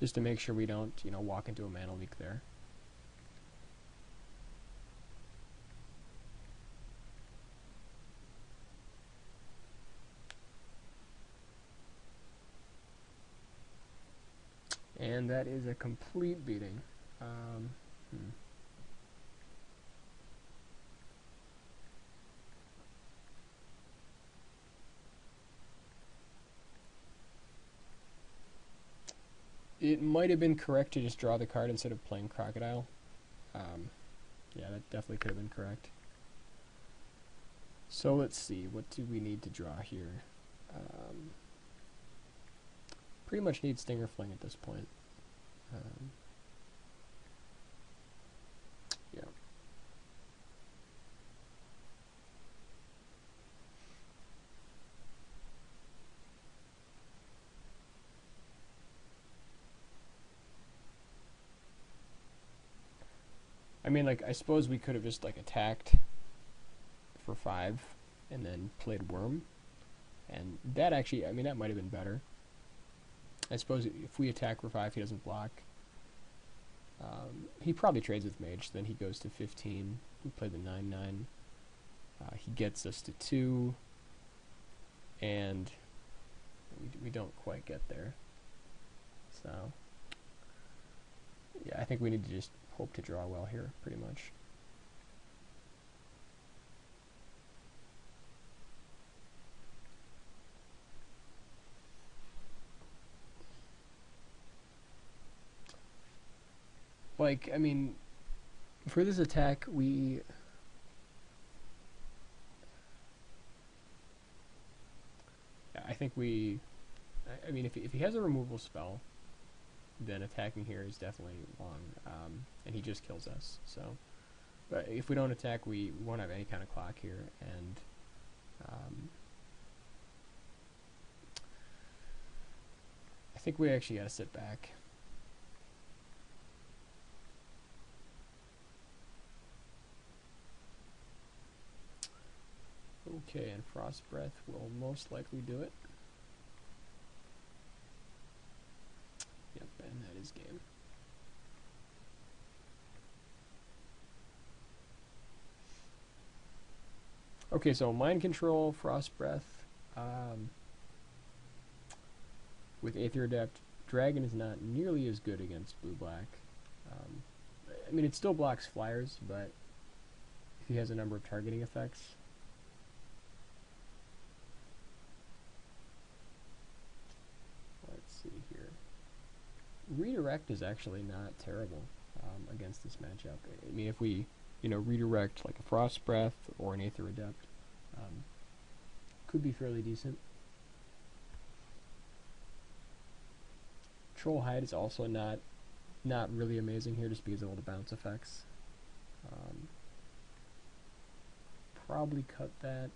just to make sure we don't, walk into a mana leak there. And that is a complete beating. It might have been correct to just draw the card instead of playing Crocodile. Yeah, that definitely could have been correct. So let's see, what do we need to draw here? Pretty much need Stinger Fling at this point. Yeah. I mean, like, I suppose we could have just, like, attacked for 5 and then played Worm. And that actually, I mean, that might have been better. I suppose if we attack for 5, he doesn't block. He probably trades with Mage, then he goes to 15. We play the 9/9. He gets us to 2. And we don't quite get there. So, yeah, I think we need to just hope to draw well here, pretty much. Like, I mean, for this attack, I think I mean, if he has a removal spell, then attacking here is definitely long, and he just kills us. So, but if we don't attack, we won't have any kind of clock here, and I think we actually got to sit back. Okay, and Frost Breath will most likely do it. Yep, and that is game. Okay, so Mind Control, Frost Breath, with Aether Adept. Dragon is not nearly as good against blue-black. I mean, it still blocks flyers, but if he has a number of targeting effects. Let's see here. Redirect is actually not terrible against this matchup. I mean, if we, redirect like a Frost Breath or an Aether Adept, could be fairly decent. Troll Hide is also not really amazing here just because of all the bounce effects. Probably cut that,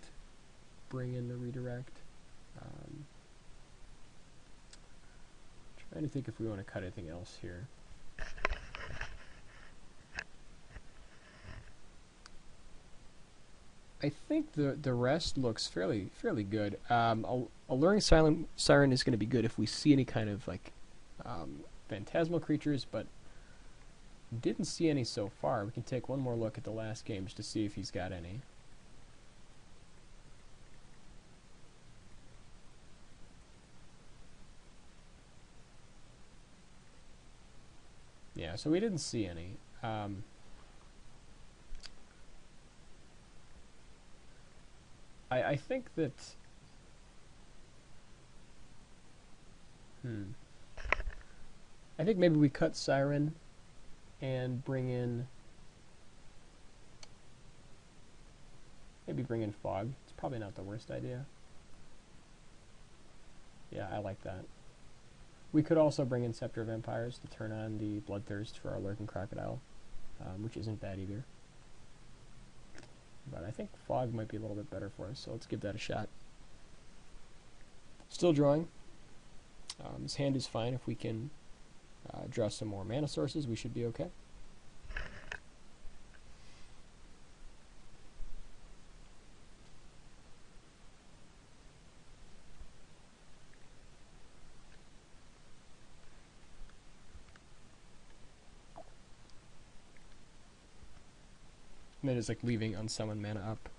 bring in the redirect. Trying to think if we want to cut anything else here. I think the rest looks fairly good. Alluring Siren is going to be good if we see any kind of like phantasmal creatures, but didn't see any so far. We can take one more look at the last game just to see if he's got any. Yeah, so we didn't see any. I think that... I think maybe we cut Siren and bring in... Maybe bring in Fog. It's probably not the worst idea. Yeah, I like that. We could also bring in Scepter of Empires to turn on the Bloodthirst for our Lurking Crocodile, which isn't bad either. But I think Fog might be a little bit better for us, so let's give that a shot. Still drawing. This hand is fine. If we can draw some more mana sources, we should be okay. And then just like leaving unsummoned mana up.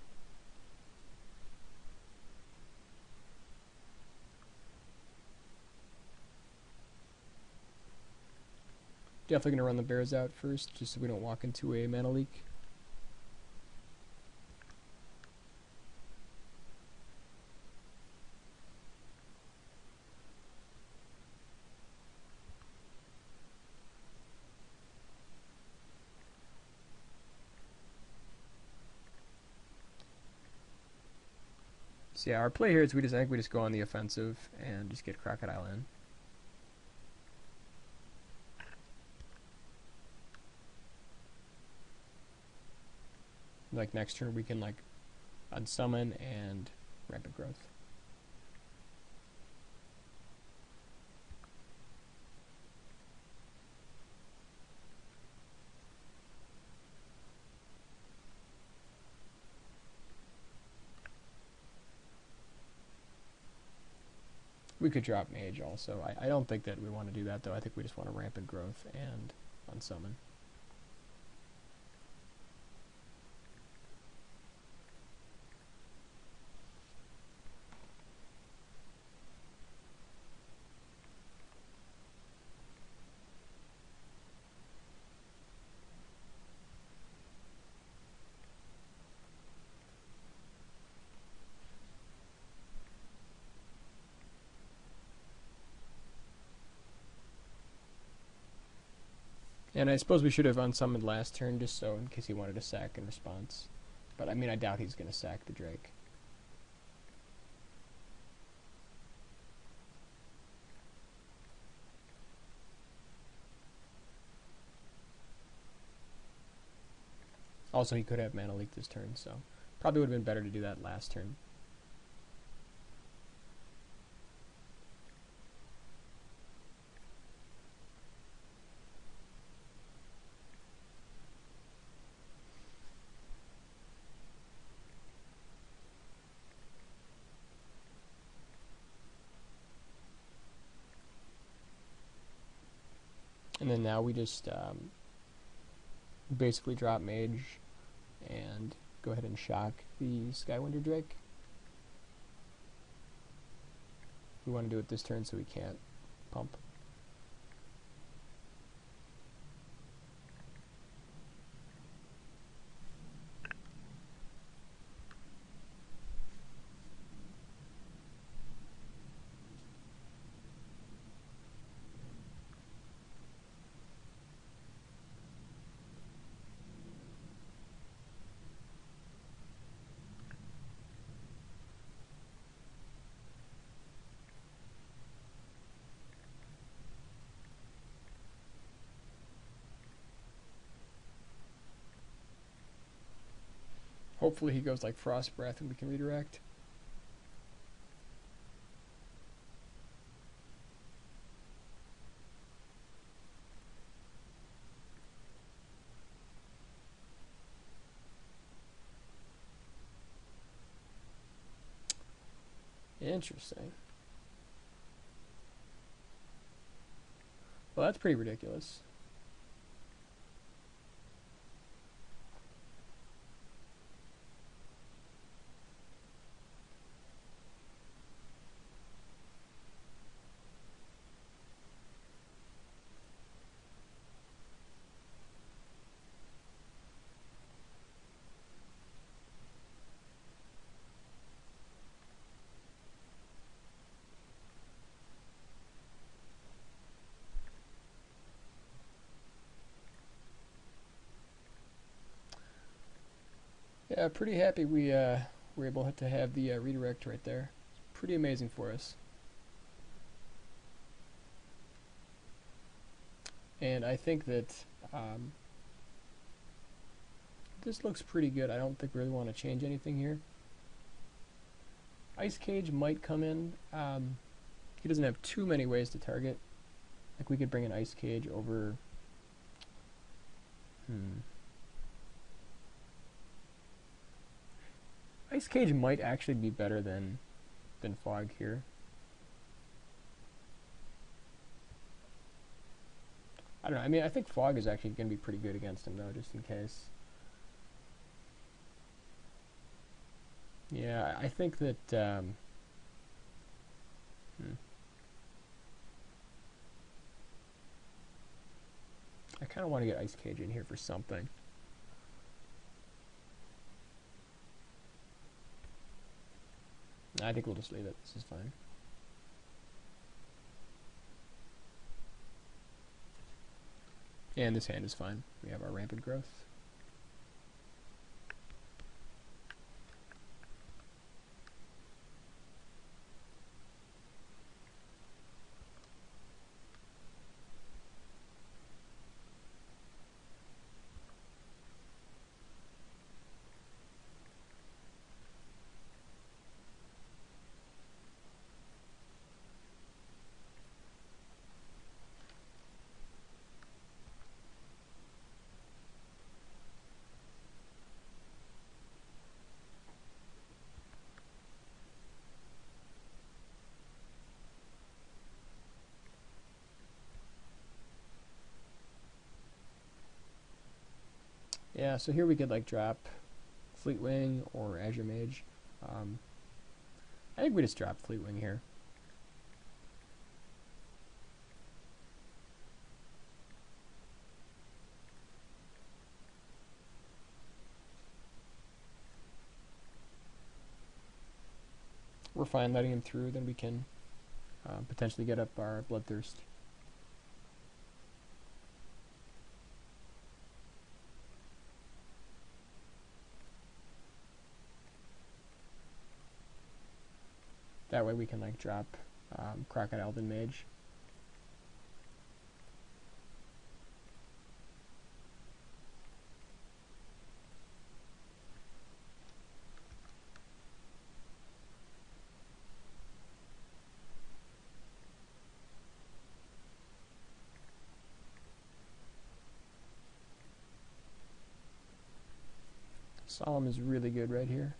Definitely gonna run the bears out first, just so we don't walk into a mana leak. So yeah, our play here is I think we just go on the offensive and just get Crocodile in. Like next turn we can like unsummon and rampant growth. We could drop Mage also. I don't think that we want to do that though. I think we just want to rampant growth and unsummon. And I suppose we should have unsummoned last turn just so in case he wanted to sack in response. But I mean, I doubt he's going to sack the Drake. Also, he could have mana leak this turn, so probably would have been better to do that last turn. And then now we just basically drop Mage and go ahead and shock the Skywinder Drake. We want to do it this turn so we can't pump. Hopefully he goes like Frost Breath and we can redirect. Interesting. Well, that's pretty ridiculous. Yeah, pretty happy we were able to have the redirect right there. It's pretty amazing for us. And I think that this looks pretty good. I don't think we really want to change anything here. Ice Cage might come in. He doesn't have too many ways to target. Like we could bring an Ice Cage over. Ice Cage might actually be better than Fog here. I don't know. I mean, I think Fog is actually going to be pretty good against him, though, just in case. Yeah, I think that hmm, I kind of want to get Ice Cage in here for something. I think we'll just leave it. This is fine. And this hand is fine. We have our rampant growth. Yeah, so here we could like drop Fleetwing or Azure Mage. Um, I think we just drop Fleetwing here. We're fine letting him through, then we can potentially get up our Bloodthirst. That way we can like drop Crocodile then Mage. Solemn is really good right here.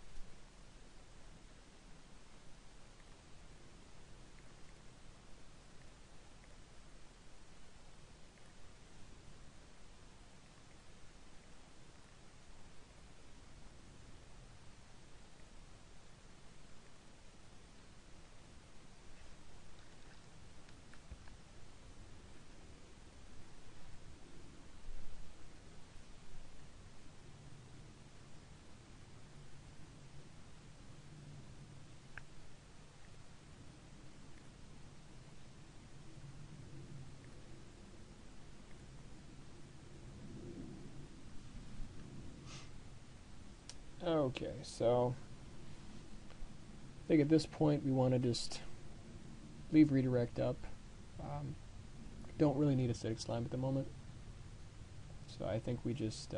Okay, so I think at this point we want to just leave redirect up. Don't really need acidic slime at the moment, so I think we just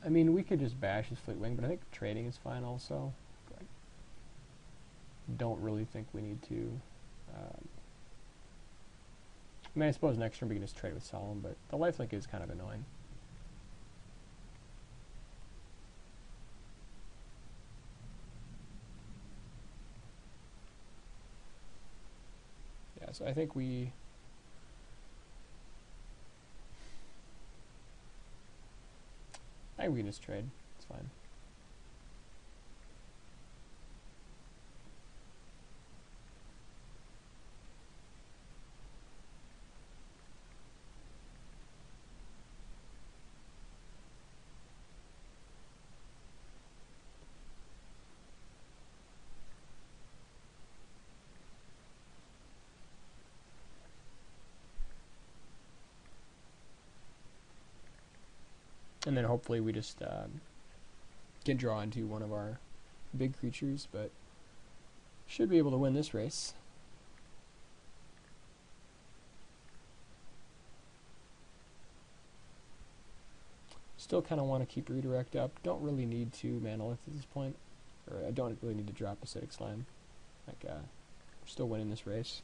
I mean we could just bash his Fleetwing, but I think trading is fine also. I don't really think we need to I mean I suppose next turn we can just trade with Solemn, but the lifelink is kind of annoying. Yeah, so I think we can just trade. It's fine. And then hopefully we just can draw into one of our big creatures, but should be able to win this race. Still kind of want to keep redirect up. Don't really need to Manolith at this point. Or I don't really need to drop Acidic Slime. Like, we're still winning this race.